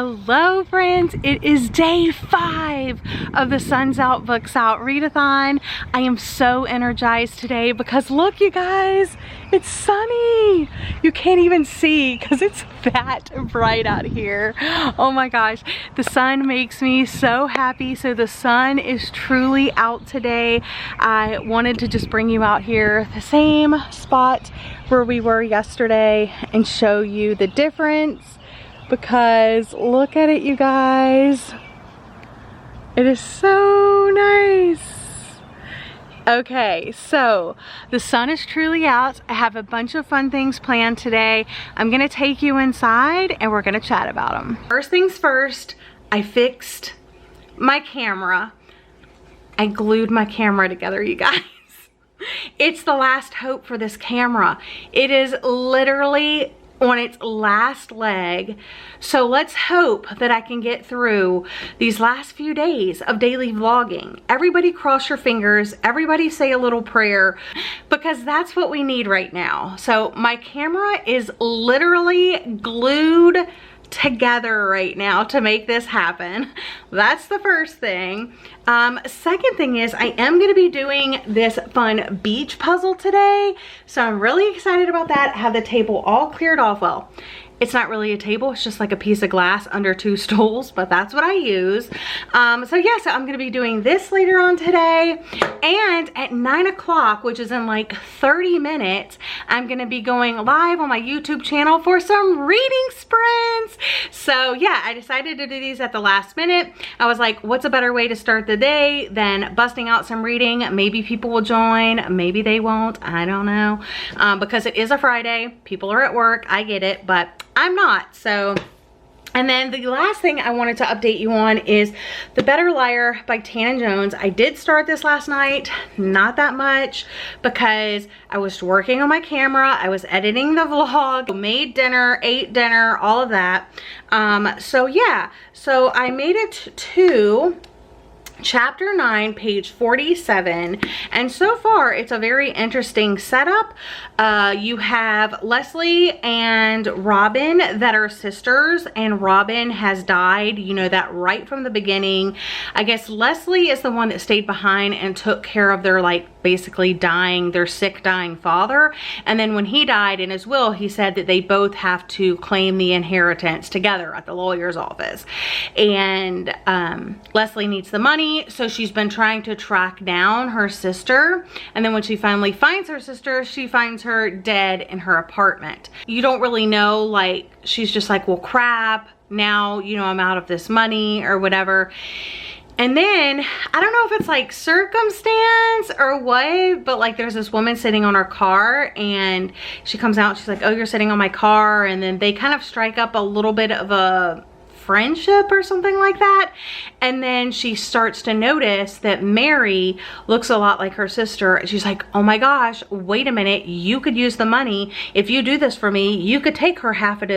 Hello friends, it is day 5 of the Suns Out Books Out readathon. I am so energized today because look you guys, it's sunny. You can't even see because it's that bright out here. Oh my gosh, the sun makes me so happy. So the sun is truly out today. I wanted to just bring you out here, the same spot where we were yesterday, and show you the difference. Because look at it, you guys. It is so nice. Okay, so the sun is truly out. I have a bunch of fun things planned today. I'm gonna take you inside and we're gonna chat about them. First things first, I fixed my camera. I glued my camera together, you guys. It's the last hope for this camera. It is literally on its last leg. So let's hope that I can get through these last few days of daily vlogging. Everybody cross your fingers, everybody say a little prayer, because that's what we need right now. So my camera is literally glued together right now to make this happen. That's the first thing. Second thing is I am going to be doing this fun beach puzzle today, so I'm really excited about that. I have the table all cleared off. Well, it's not really a table, it's just like a piece of glass under 2 stools, but that's what I use. So yeah, so I'm gonna be doing this later on today. And at 9 o'clock, which is in like 30 minutes, I'm gonna be going live on my YouTube channel for some reading sprints. So yeah, I decided to do these at the last minute. I was like, what's a better way to start the day than busting out some reading? Maybe people will join, maybe they won't, I don't know. Because it is a Friday, people are at work, I get it, but I'm not. So, and then the last thing I wanted to update you on is The Better Liar by Tannen Jones. I did start this last night, not that much, because I was working on my camera, I was editing the vlog, made dinner, ate dinner, all of that. So yeah, so I made it to Chapter 9, page 47, and so far it's a very interesting setup. You have Leslie and Robin that are sisters, and Robin has died. You know that right from the beginning. I guess Leslie is the one that stayed behind and took care of their, like, basically dying, their sick, dying father. And then when he died in his will, he said that they both have to claim the inheritance together at the lawyer's office. And Leslie needs the money. So she's been trying to track down her sister, and then when she finally finds her sister, she finds her dead in her apartment. You don't really know, like, she's just like, well crap, now, you know, I'm out of this money or whatever. And then, I don't know if it's like circumstance or what, but like there's this woman sitting on her car, and she comes out and she's like, oh, you're sitting on my car. And then they kind of strike up a little bit of a friendship or something like that. And then she starts to notice that Mary looks a lot like her sister. And she's like, oh my gosh, wait a minute, you could use the money. If you do this for me, you could take her half of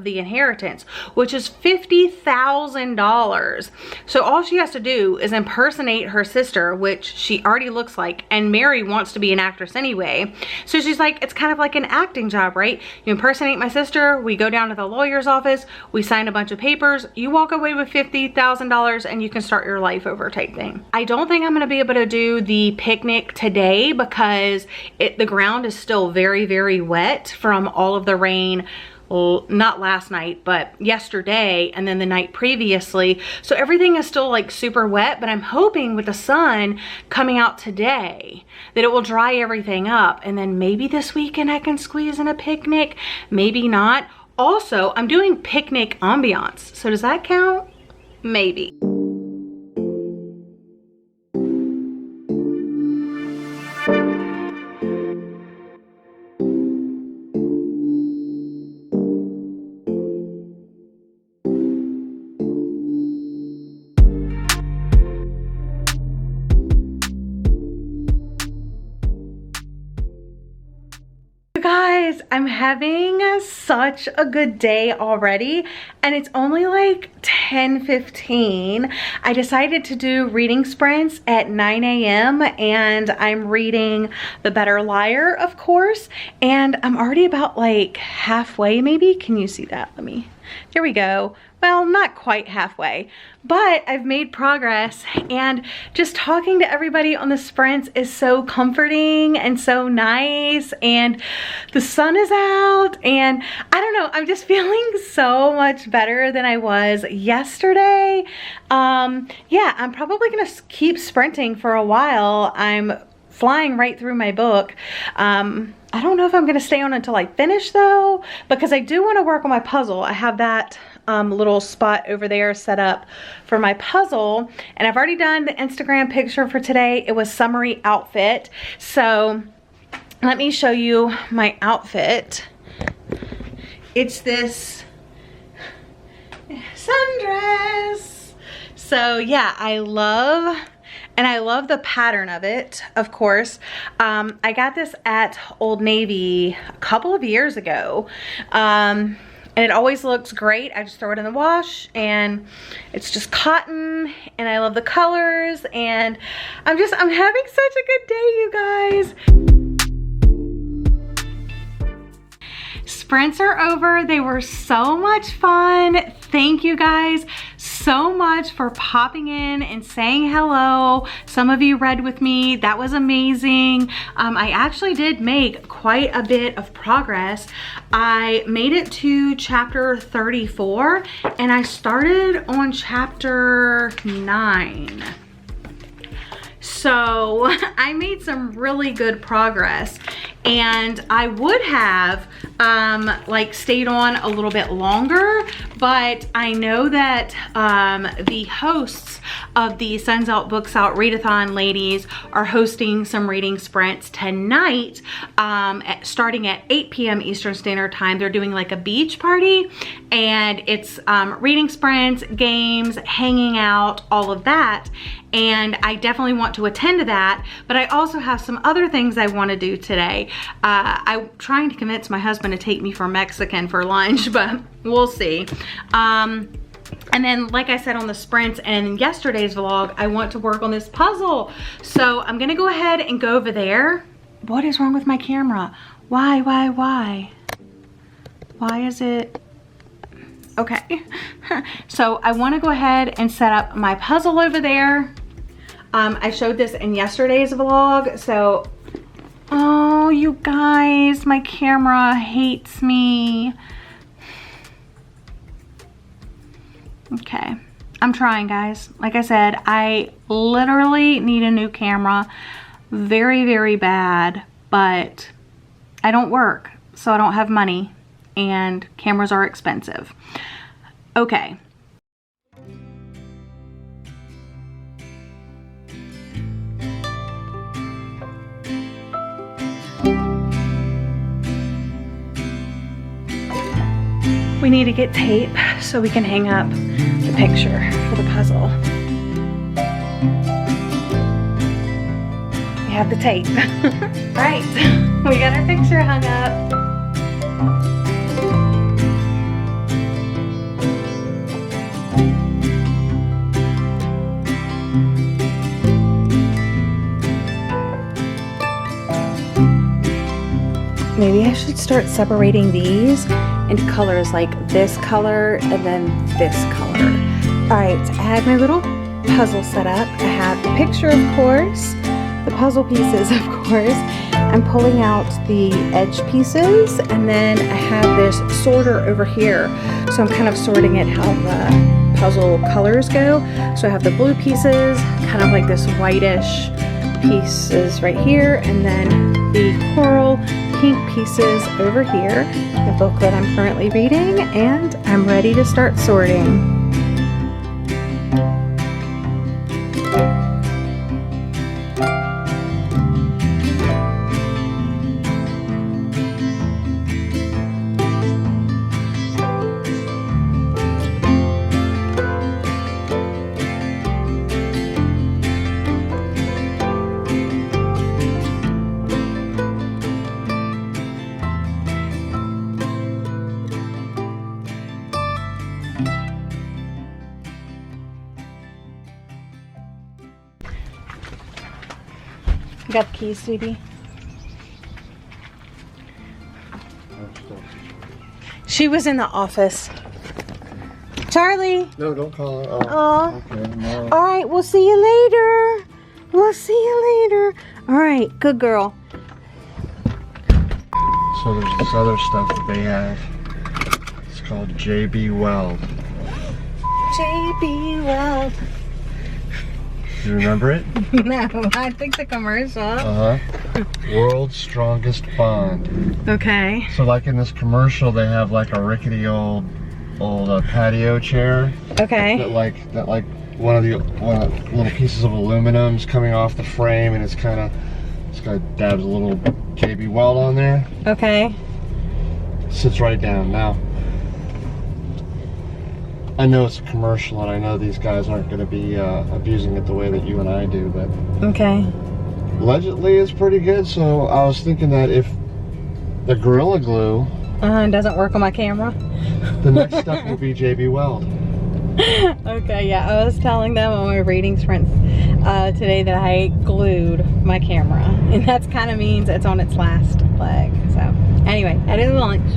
the inheritance, which is $50,000. So all she has to do is impersonate her sister, which she already looks like, and Mary wants to be an actress anyway. So she's like, it's kind of like an acting job, right? You impersonate my sister, we go down to the lawyer's office, we sign a bunch of papers, you walk away with $50,000 and you can start your life over type thing. I don't think I'm gonna be able to do the picnic today because the ground is still very, very wet from all of the rain. Well, not last night, but yesterday and then the night previously. So everything is still like super wet, but I'm hoping with the sun coming out today that it will dry everything up. And then maybe this weekend I can squeeze in a picnic, maybe not. Also, I'm doing picnic ambiance. So does that count? Maybe. Guys, I'm having such a good day already, and it's only like 10:15. I decided to do reading sprints at 9 a.m. and I'm reading The Better Liar, of course, and I'm already about like halfway maybe. Can you see that? There we go. well, not quite halfway, but I've made progress, and just talking to everybody on the sprints is so comforting and so nice, and the sun is out, and I don't know, I'm just feeling so much better than I was yesterday. Yeah, I'm probably gonna keep sprinting for a while. I'm flying right through my book. I don't know if I'm gonna stay on until I finish though, because I do want to work on my puzzle. I have that little spot over there set up for my puzzle, and I've already done the Instagram picture for today. It was summary outfit. So let me show you my outfit. It's this sundress. So yeah, I love the pattern of it, of course. I got this at Old Navy a couple of years ago. And it always looks great. I just throw it in the wash, and it's just cotton, and I love the colors, and I'm having such a good day, you guys. Sprints are over. They were so much fun. Thank you guys so much for popping in and saying hello. Some of you read with me. That was amazing. I actually did make quite a bit of progress. I made it to chapter 34, and I started on chapter 9. So I made some really good progress, and I would have like stayed on a little bit longer, but I know that the hosts of the Suns Out Books Out Readathon ladies are hosting some reading sprints tonight, starting at 8 p.m. Eastern Standard Time. They're doing like a beach party, and it's reading sprints, games, hanging out, all of that. And I definitely want to attend to that, but I also have some other things I want to do today. I'm trying to convince my husband to take me for Mexican for lunch, but we'll see. And then, like I said on the sprints and in yesterday's vlog, I want to work on this puzzle. So I'm gonna go ahead and go over there. What is wrong with my camera? Why? Why is it? Okay. So I wanna go ahead and set up my puzzle over there. I showed this in yesterday's vlog, so, oh, you guys, my camera hates me. Okay, I'm trying, guys. Like I said, I literally need a new camera very, very bad, but I don't work, so I don't have money, and cameras are expensive. Okay. We need to get tape so we can hang up the picture for the puzzle. We have the tape. Right, we got our picture hung up. Maybe I should start separating these into colors, like this color and then this color. All right, I had my little puzzle set up. I have the picture, of course, the puzzle pieces, of course. I'm pulling out the edge pieces, and then I have this sorter over here. So I'm kind of sorting it how the puzzle colors go. So I have the blue pieces, kind of like this whitish pieces right here, and then the coral pink pieces over here, the book that I'm currently reading, and I'm ready to start sorting. You got the keys, sweetie? She was in the office. Charlie. No, don't call her. Oh. Okay, no. All right, we'll see you later. We'll see you later. All right, good girl. So there's this other stuff that they have. It's called 𝒍𝒊𝒏𝒂𝒔. 𝒍𝒊𝒏𝒂𝒔. Do you remember it? No, I think the commercial. World's strongest bond. Okay. So like in this commercial, they have like a rickety old patio chair. Okay. That like one of the little pieces of aluminum's coming off the frame, and it's got dabs a little JB Weld on there. Okay. Sits right down. Now, I know it's a commercial, and I know these guys aren't going to be abusing it the way that you and I do, but okay. Allegedly, it's pretty good. So I was thinking that if the Gorilla Glue doesn't work on my camera, the next step will be JB Weld. Okay, yeah, I was telling them on my reading sprints today that I glued my camera, and that's kind of means it's on its last leg. So anyway, that is lunch.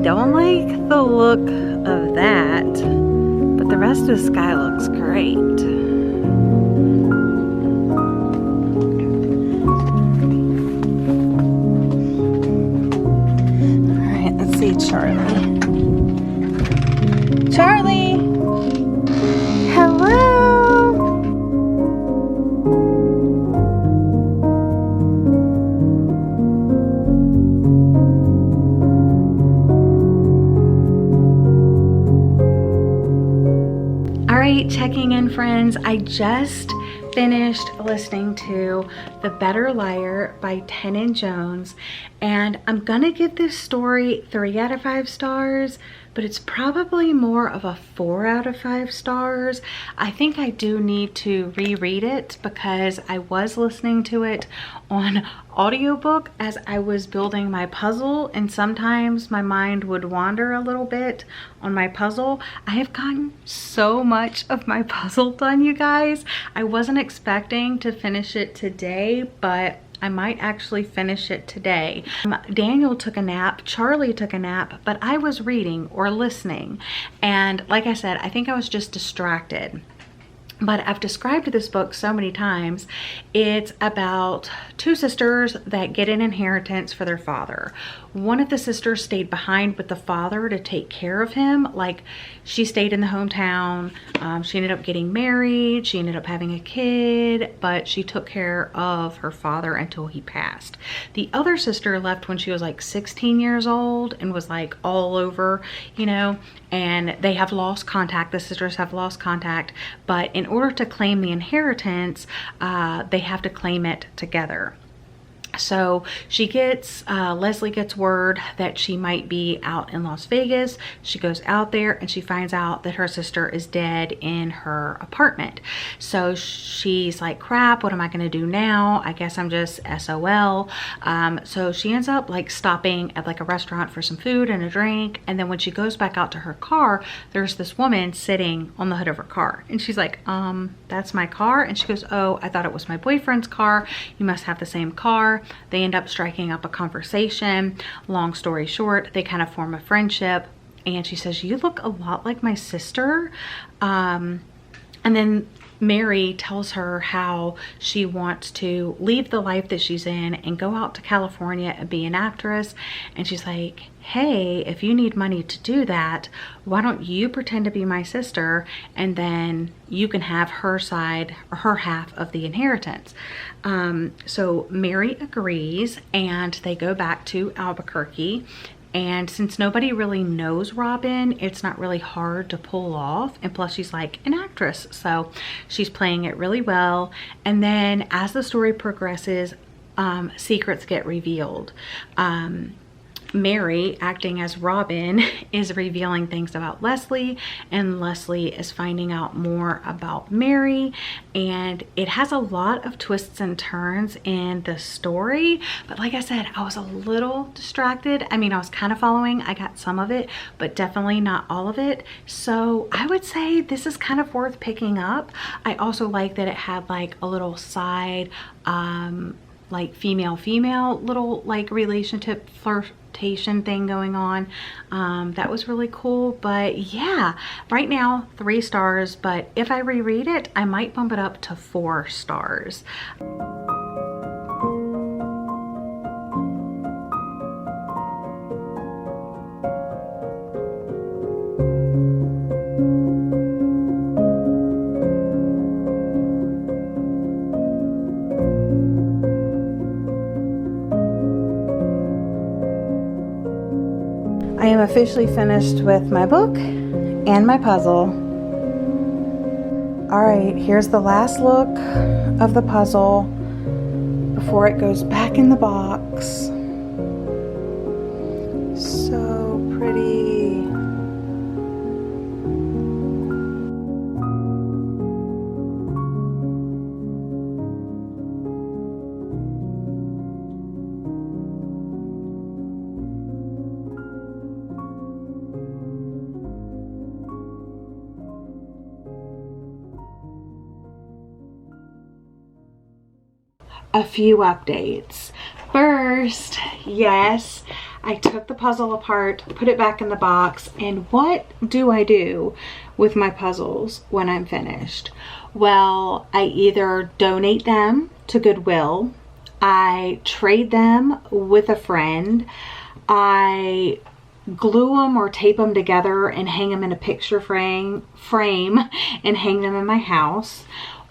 Don't like the look of that, but the rest of the sky looks great. All right, let's see Charlie. Charlie! Hello! Checking in, friends. I just finished listening to The Better Liar by Tannen Jones, and I'm gonna give this story 3 out of 5 stars, but it's probably more of a 4 out of 5 stars. I think I do need to reread it because I was listening to it on audiobook as I was building my puzzle, and sometimes my mind would wander a little bit on my puzzle. I have gotten so much of my puzzle done, you guys. I wasn't expecting to finish it today, but I might actually finish it today. Daniel took a nap, Charlie took a nap, but I was reading or listening. And like I said, I think I was just distracted. But I've described this book so many times. It's about 2 sisters that get an inheritance for their father. One of the sisters stayed behind with the father to take care of him. Like, she stayed in the hometown. She ended up getting married. She ended up having a kid, but she took care of her father until he passed. The other sister left when she was like 16 years old and was like all over, you know, and they have lost contact. The sisters have lost contact, but in order to claim the inheritance, they have to claim it together. So she gets, Leslie gets word that she might be out in Las Vegas. She goes out there and she finds out that her sister is dead in her apartment. So she's like, crap, what am I going to do now? I guess I'm just SOL. So she ends up like stopping at like a restaurant for some food and a drink. And then when she goes back out to her car, there's this woman sitting on the hood of her car. And she's like, that's my car. And she goes, oh, I thought it was my boyfriend's car. You must have the same car. They end up striking up a conversation. Long story short, they kind of form a friendship, and she says, you look a lot like my sister. And then Mary tells her how she wants to leave the life that she's in and go out to California and be an actress. And she's like, hey, if you need money to do that, why don't you pretend to be my sister, and then you can have her side or her half of the inheritance. So Mary agrees, and they go back to Albuquerque. And since nobody really knows Robin, it's not really hard to pull off. And plus she's like an actress, so she's playing it really well. And then as the story progresses, secrets get revealed. Mary, acting as Robin, is revealing things about Leslie, and Leslie is finding out more about Mary, and it has a lot of twists and turns in the story. But like I said, I was a little distracted. I mean, I was kind of following. I got some of it, but definitely not all of it. So I would say this is kind of worth picking up. I also like that it had like a little side like female little like relationship flirtation thing going on. That was really cool. But yeah, right now 3 stars, but if I reread it, I might bump it up to 4 stars. I am officially finished with my book and my puzzle. All right, here's the last look of the puzzle before it goes back in the box. So pretty. A few updates. First, yes, I took the puzzle apart, put it back in the box, and what do I do with my puzzles when I'm finished? Well, I either donate them to Goodwill, I trade them with a friend, I glue them or tape them together and hang them in a picture frame and hang them in my house.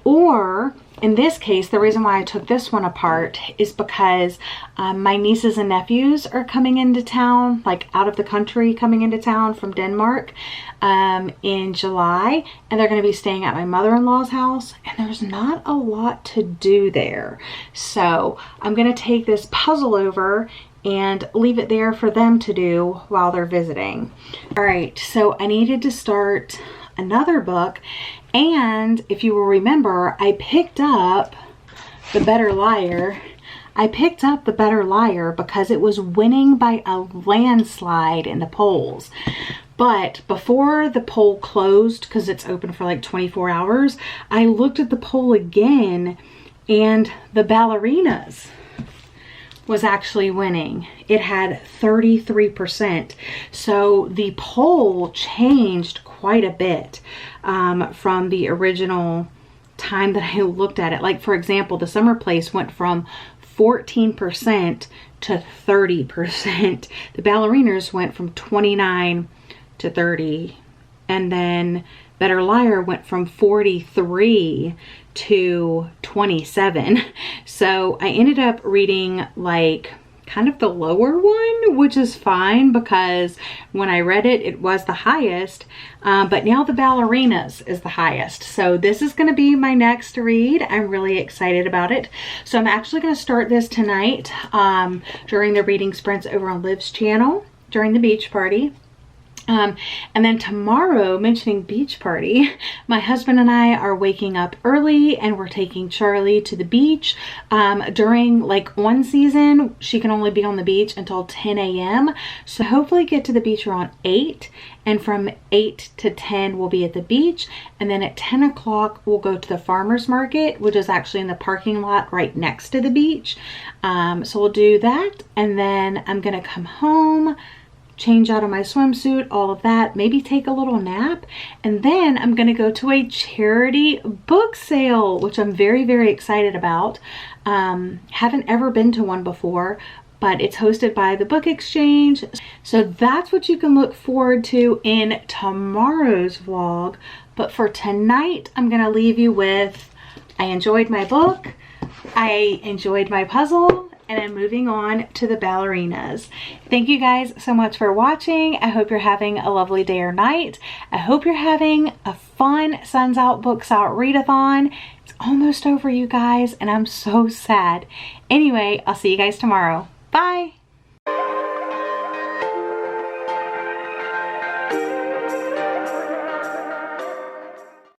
Or in this case, the reason why I took this one apart is because my nieces and nephews are coming into town, like out of the country, coming into town from Denmark in July, and they're going to be staying at my mother-in-law's house, and there's not a lot to do there. So I'm going to take this puzzle over and leave it there for them to do while they're visiting. All right, so I needed to start another book, and if you will remember, I picked up The Better Liar. I picked up The Better Liar because it was winning by a landslide in the polls. But before the poll closed, because it's open for like 24 hours, I looked at the poll again, and The Ballerinas was actually winning. It had 33%. So the poll changed quite a bit from the original time that I looked at it. Like, for example, the Summer Place went from 14% to 30%. The Ballerinas went from 29 to 30. And then Better Liar went from 43 to 27. So I ended up reading like kind of the lower one, which is fine because when I read it, it was the highest, but now The Ballerinas is the highest. So this is going to be my next read. I'm really excited about it. So I'm actually going to start this tonight during the reading sprints over on Liv's channel during the beach party. And then tomorrow, mentioning beach party, my husband and I are waking up early and we're taking Charlie to the beach. During like one season, she can only be on the beach until 10 a.m. So hopefully get to the beach around 8. And from 8 to 10, we'll be at the beach. And then at 10 o'clock, we'll go to the farmer's market, which is actually in the parking lot right next to the beach. So we'll do that. And then I'm going to come home, change out of my swimsuit, all of that, maybe take a little nap, and then I'm gonna go to a charity book sale, which I'm very, very excited about. Haven't ever been to one before, but it's hosted by the Book Exchange. So that's what you can look forward to in tomorrow's vlog. But for tonight, I'm gonna leave you with, I enjoyed my book, I enjoyed my puzzle, and I'm moving on to the ballerinas. Thank you guys so much for watching. I hope you're having a lovely day or night. I hope you're having a fun Suns Out, Books Out readathon. It's almost over, you guys, and I'm so sad. Anyway, I'll see you guys tomorrow. Bye.